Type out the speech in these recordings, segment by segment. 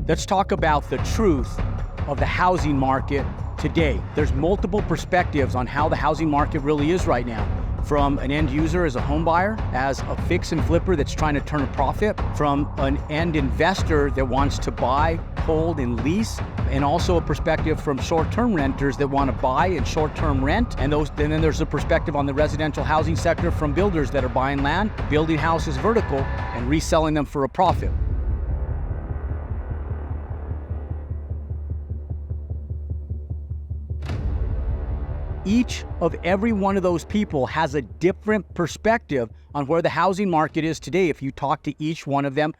Let's talk about the truth of the housing market today. There's multiple perspectives on how the housing market really is right now. From an end user as a home buyer, as a fix and flipper that's trying to turn a profit, from an end investor that wants to buy, hold, and lease, and also a perspective from short-term renters that want to buy and short-term rent. And then there's a perspective on the residential housing sector from builders that are buying land, building houses vertical, and reselling them for a profit. Each of every one of those people has a different perspective on where the housing market is today if you talk to each one of them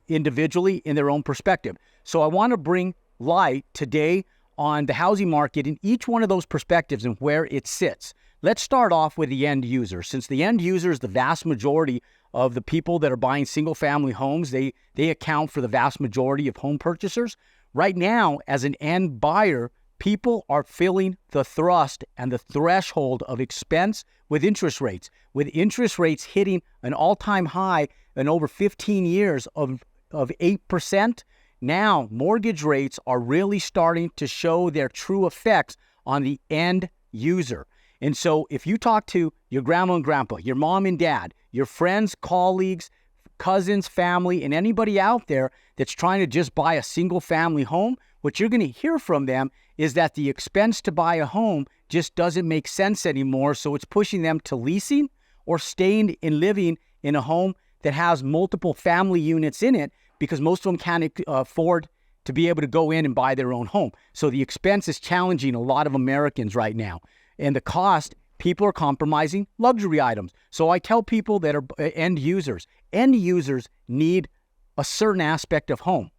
individually in their own perspective. So I want to bring light today on the housing market in each one of those perspectives and where it sits. Let's start off with the end user. Since the end user is the vast majority of the people that are buying single family homes, they account for the vast majority of home purchasers. Right now, as an end buyer, people are feeling the thrust and the threshold of expense with interest rates hitting an all-time high in over 15 years of 8%. Now, mortgage rates are really starting to show their true effects on the end user. And so if you talk to your grandma and grandpa, your mom and dad, your friends, colleagues, cousins, family, and anybody out there that's trying to just buy a single family home, what you're going to hear from them is that the expense to buy a home just doesn't make sense anymore. So it's pushing them to leasing or staying and living in a home that has multiple family units in it because most of them can't afford to be able to go in and buy their own home. So the expense is challenging a lot of Americans right now. And the cost, people are compromising luxury items. So I tell people that are end users need a certain aspect of home.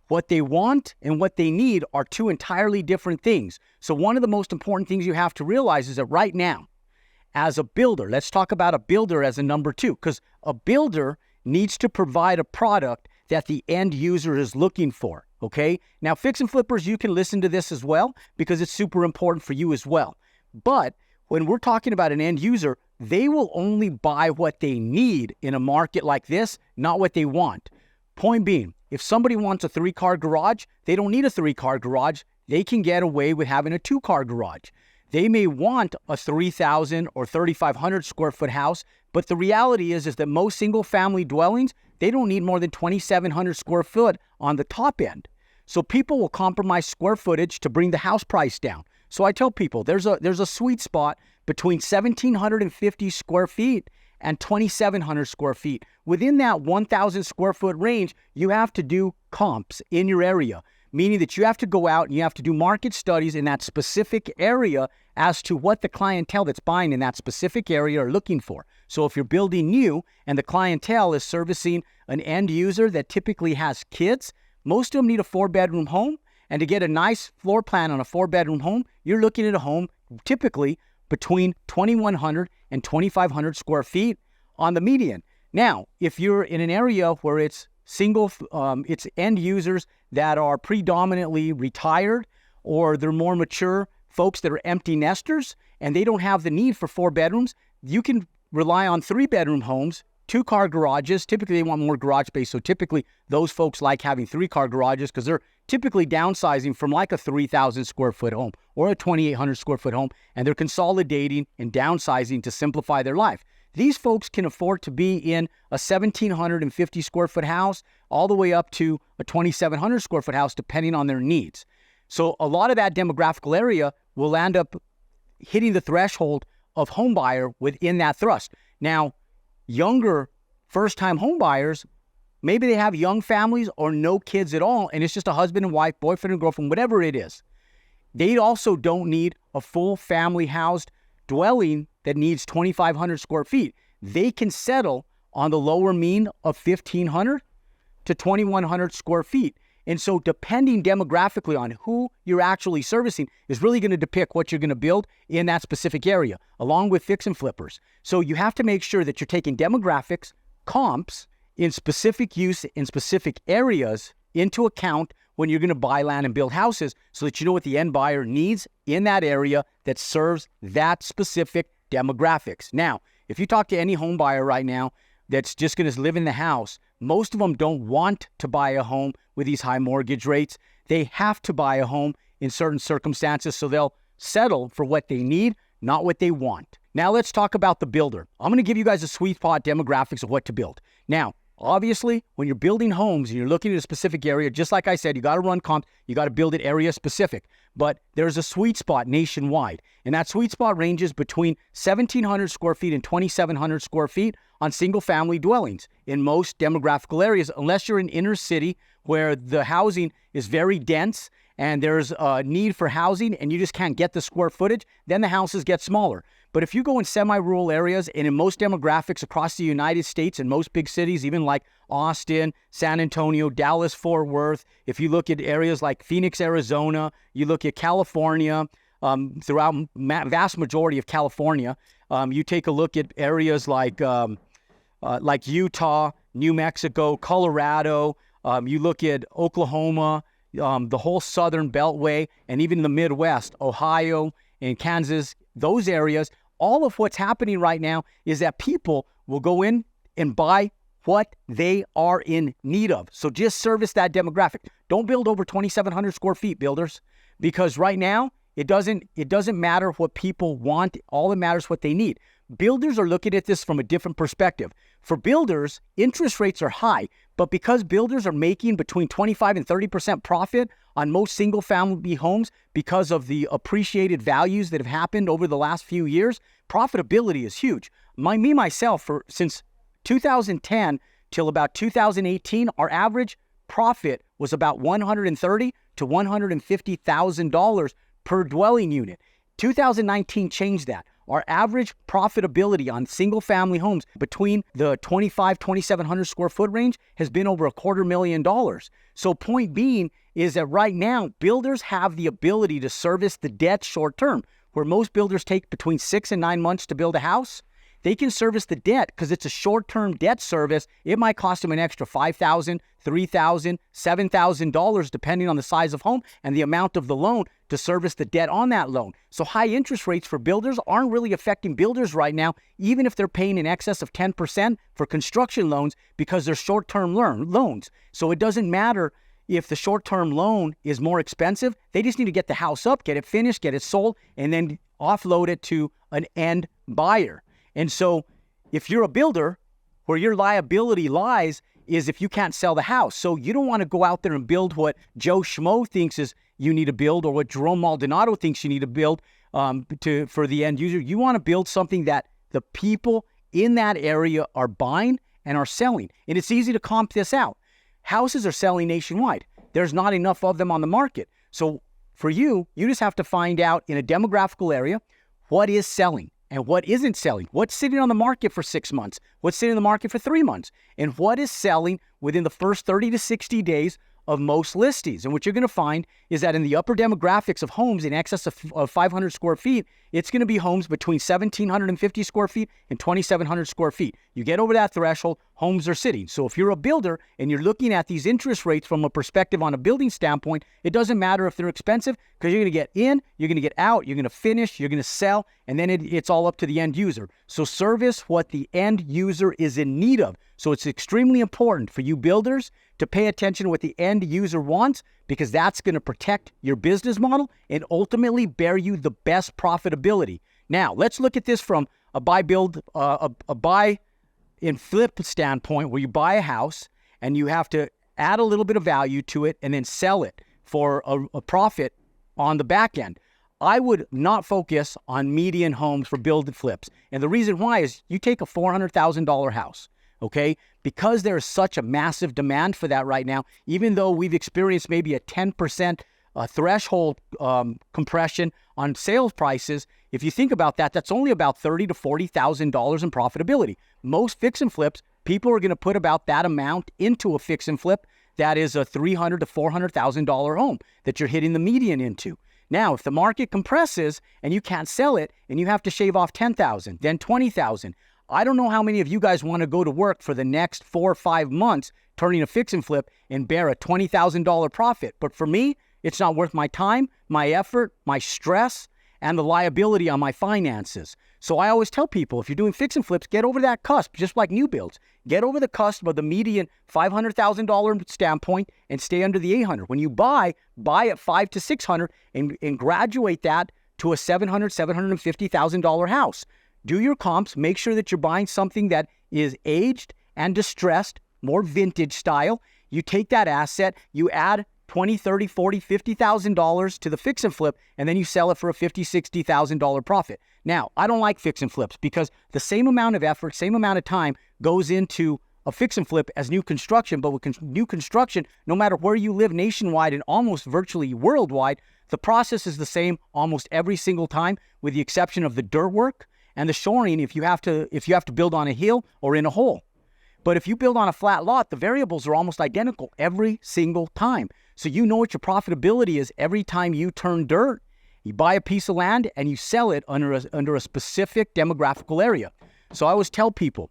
What they want and what they need are two entirely different things. So one of the most important things you have to realize is that right now, as a builder, let's talk about a builder as a number two, because a builder needs to provide a product that the end user is looking for, okay? Now, fix and flippers, you can listen to this as well because it's super important for you as well. But when we're talking about an end user, they will only buy what they need in a market like this, not what they want. Point being, if somebody wants a 3-car garage, they don't need a 3-car garage. They can get away with having a 2-car garage. They may want a 3,000 or 3,500 square foot house, but the reality is that most single family dwellings, they don't need more than 2,700 square foot on the top end. So people will compromise square footage to bring the house price down. So I tell people there's a sweet spot between 1,750 square feet and 2,700 square feet. Within that 1,000 square foot range, you have to do comps in your area, meaning that you have to go out and you have to do market studies in that specific area as to what the clientele that's buying in that specific area are looking for. So if you're building new and the clientele is servicing an end user that typically has kids, most of them need a 4-bedroom home. And to get a nice floor plan on a 4-bedroom home, you're looking at a home typically between 2,100 and 2,500 square feet on the median. Now, if you're in an area where it's it's end users that are predominantly retired or they're more mature folks that are empty nesters and they don't have the need for 4 bedrooms, you can rely on 3-bedroom homes, 2-car garages. Typically, they want more garage space. So typically, those folks like having 3-car garages because they're typically downsizing from like a 3,000 square foot home or a 2,800 square foot home, and they're consolidating and downsizing to simplify their life. These folks can afford to be in a 1,750 square foot house all the way up to a 2,700 square foot house, depending on their needs. So a lot of that demographical area will end up hitting the threshold of home buyer within that thrust. Now, younger first-time home buyers, maybe they have young families or no kids at all, and it's just a husband and wife, boyfriend and girlfriend, whatever it is. They also don't need a full family housed dwelling that needs 2,500 square feet. They can settle on the lower mean of 1,500 to 2,100 square feet. And so depending demographically on who you're actually servicing is really going to depict what you're going to build in that specific area, along with fix and flippers. So you have to make sure that you're taking demographics, comps, in specific use in specific areas into account when you're going to buy land and build houses so that you know what the end buyer needs in that area that serves that specific demographics. Now, if you talk to any home buyer right now that's just going to live in the house, Most of them don't want to buy a home with these high mortgage rates. They have to buy a home in certain circumstances, so they'll settle for what they need, not what they want. Now let's talk about the builder. I'm going to give you guys a sweet spot demographics of what to build. Now, obviously, when you're building homes and you're looking at a specific area, just like I said, you got to run comps, you got to build it area specific. But there's a sweet spot nationwide, and that sweet spot ranges between 1,700 square feet and 2,700 square feet on single-family dwellings in most demographical areas, unless you're in inner city where the housing is very dense and there's a need for housing and you just can't get the square footage, then the houses get smaller. But if you go in semi-rural areas and in most demographics across the United States and most big cities, even like Austin, San Antonio, Dallas, Fort Worth, if you look at areas like Phoenix, Arizona, you look at California, throughout vast majority of California, you take a look at areas like Utah, New Mexico, Colorado, you look at Oklahoma, the whole southern beltway, and even the Midwest, Ohio and Kansas, those areas, all of what's happening right now is that people will go in and buy what they are in need of. So just service that demographic. Don't build over 2,700 square feet, builders, because right now it doesn't matter what people want. All that matters is what they need. Builders are looking at this from a different perspective. For builders, interest rates are high, but because builders are making between 25 and 30% profit on most single-family homes because of the appreciated values that have happened over the last few years, profitability is huge. Myself, since 2010 till about 2018, our average profit was about $130,000 to $150,000 per dwelling unit. 2019 changed that. Our average profitability on single-family homes between the 2,700 square foot range has been over $250,000. So point being is that right now, builders have the ability to service the debt short-term, where most builders take between 6 and 9 months to build a house. They can service the debt because it's a short-term debt service. It might cost them an extra $5,000, $3,000, $7,000, depending on the size of home and the amount of the loan to service the debt on that loan. So high interest rates for builders aren't really affecting builders right now, even if they're paying in excess of 10% for construction loans because they're short-term loans. So it doesn't matter if the short-term loan is more expensive. They just need to get the house up, get it finished, get it sold, and then offload it to an end buyer. And so if you're a builder, where your liability lies is if you can't sell the house. So you don't want to go out there and build what Joe Schmo thinks is you need to build or what Jerome Maldonado thinks you need to build for the end user. You want to build something that the people in that area are buying and are selling. And it's easy to comp this out. Houses are selling nationwide. There's not enough of them on the market. So for you just have to find out in a demographical area what is selling and what isn't selling. What's sitting on the market for 6 months? What's sitting on the market for 3 months? And what is selling within the first 30 to 60 days of most listings. And what you're going to find is that in the upper demographics of homes in excess of 500 square feet, it's going to be homes between 1,750 square feet and 2,700 square feet. You get over that threshold, homes are sitting. So if you're a builder and you're looking at these interest rates from a perspective on a building standpoint, it doesn't matter if they're expensive because you're going to get in, you're going to get out, you're going to finish, you're going to sell, and then it's all up to the end user. So service what the end user is in need of. So it's extremely important for you builders to pay attention to what the end user wants, because that's going to protect your business model and ultimately bear you the best profitability. Now, let's look at this from a buy and flip standpoint, where you buy a house and you have to add a little bit of value to it and then sell it for a profit on the back end. I would not focus on median homes for build and flips. And the reason why is you take a $400,000 house. Okay, because there is such a massive demand for that right now, even though we've experienced maybe a 10% threshold compression on sales prices, if you think about that, that's only about $30,000 to $40,000 in profitability. Most fix and flips, people are going to put about that amount into a fix and flip that is a $300,000 to $400,000 home that you're hitting the median into. Now, if the market compresses and you can't sell it and you have to shave off $10,000, then $20,000, I don't know how many of you guys want to go to work for the next 4 or 5 months turning a fix and flip and bear a $20,000 profit. But for me, it's not worth my time, my effort, my stress, and the liability on my finances. So I always tell people, if you're doing fix and flips, get over that cusp, just like new builds. Get over the cusp of the median $500,000 standpoint and stay under the 800. When you buy at 5 to 600 and graduate that to a $750,000 house. Do your comps, make sure that you're buying something that is aged and distressed, more vintage style. You take that asset, you add $20,000, $30,000, $40,000, $50,000 to the fix and flip, and then you sell it for a $50,000, $60,000 profit. Now, I don't like fix and flips because the same amount of effort, same amount of time goes into a fix and flip as new construction. But with new construction, no matter where you live nationwide and almost virtually worldwide, the process is the same almost every single time, with the exception of the dirt work and the shoring if you have to build on a hill or in a hole. But if you build on a flat lot, the variables are almost identical every single time. So you know what your profitability is every time you turn dirt. You buy a piece of land and you sell it under a specific demographical area. So I always tell people,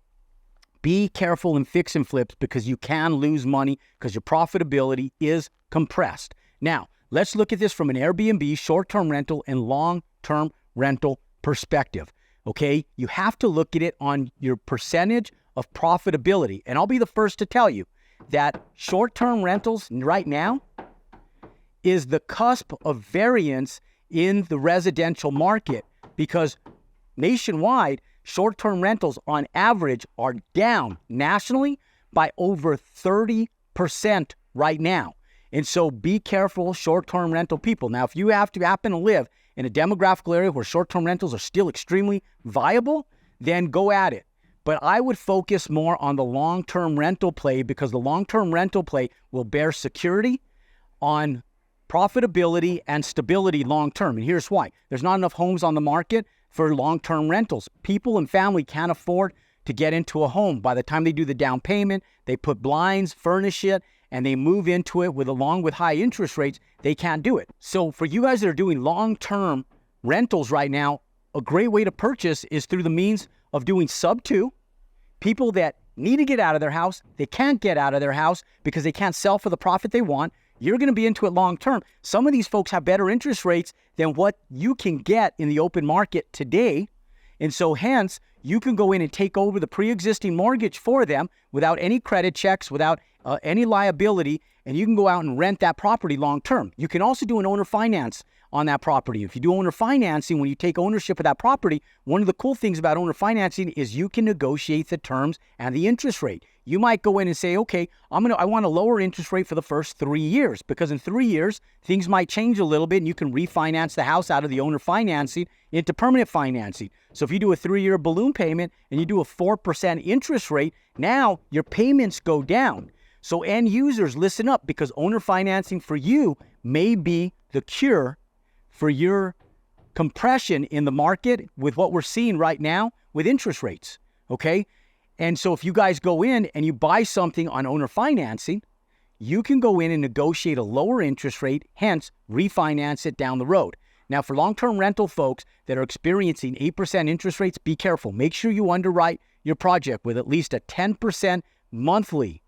be careful in fix and flips because you can lose money because your profitability is compressed. Now, let's look at this from an Airbnb, short-term rental, and long-term rental perspective. Okay, you have to look at it on your percentage of profitability. And I'll be the first to tell you that short-term rentals right now is the cusp of variance in the residential market because nationwide, short-term rentals on average are down nationally by over 30% right now. And so be careful, short-term rental people. Now, if you happen to live in a demographical area where short-term rentals are still extremely viable, then go at it. But I would focus more on the long-term rental play because the long-term rental play will bear security on profitability and stability long-term. And here's why. There's not enough homes on the market for long-term rentals. People and family can't afford to get into a home. By the time they do the down payment, they put blinds, furnish it, and they move into it along with high interest rates, they can't do it. So for you guys that are doing long-term rentals right now, a great way to purchase is through the means of doing sub-2. People that need to get out of their house, they can't get out of their house because they can't sell for the profit they want. You're going to be into it long-term. Some of these folks have better interest rates than what you can get in the open market today. And so hence, you can go in and take over the pre-existing mortgage for them without any credit checks, without any liability, and you can go out and rent that property long-term. You can also do an owner finance on that property. If you do owner financing, when you take ownership of that property, one of the cool things about owner financing is you can negotiate the terms and the interest rate. You might go in and say, okay, I want a lower interest rate for the first 3 years because in 3 years, things might change a little bit and you can refinance the house out of the owner financing into permanent financing. So if you do a 3-year balloon payment and you do a 4% interest rate, now your payments go down. So end users, listen up because owner financing for you may be the cure for your compression in the market with what we're seeing right now with interest rates, okay? And so if you guys go in and you buy something on owner financing, you can go in and negotiate a lower interest rate, hence refinance it down the road. Now for long-term rental folks that are experiencing 8% interest rates, be careful. Make sure you underwrite your project with at least a 10% monthly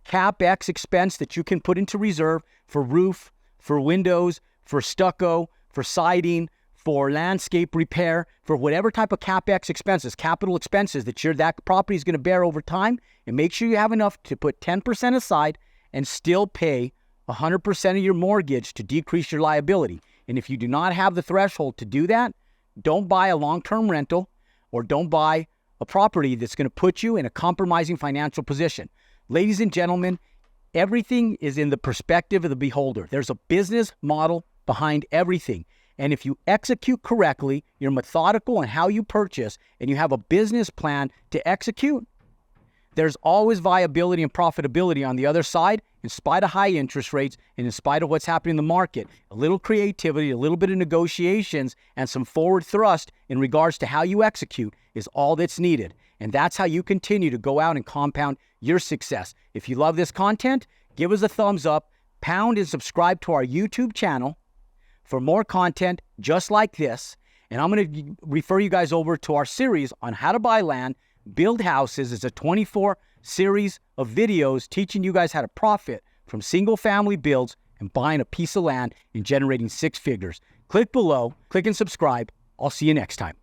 CapEx expense that you can put into reserve for roof, for windows, for stucco, for siding, for landscape repair, for whatever type of CapEx expenses, capital expenses that property is going to bear over time, and make sure you have enough to put 10% aside and still pay 100% of your mortgage to decrease your liability. And if you do not have the threshold to do that, don't buy a long-term rental or don't buy a property that's going to put you in a compromising financial position. Ladies and gentlemen, everything is in the perspective of the beholder. There's a business model behind everything. And if you execute correctly, you're methodical on how you purchase, and you have a business plan to execute, there's always viability and profitability on the other side, in spite of high interest rates and in spite of what's happening in the market. A little creativity, a little bit of negotiations, and some forward thrust in regards to how you execute is all that's needed. And that's how you continue to go out and compound your success. If you love this content, give us a thumbs up, pound and subscribe to our YouTube channel for more content just like this. And I'm going to refer you guys over to our series on how to buy land, build houses. It's a 24 series of videos teaching you guys how to profit from single family builds and buying a piece of land and generating 6 figures. Click below, click and subscribe. I'll see you next time.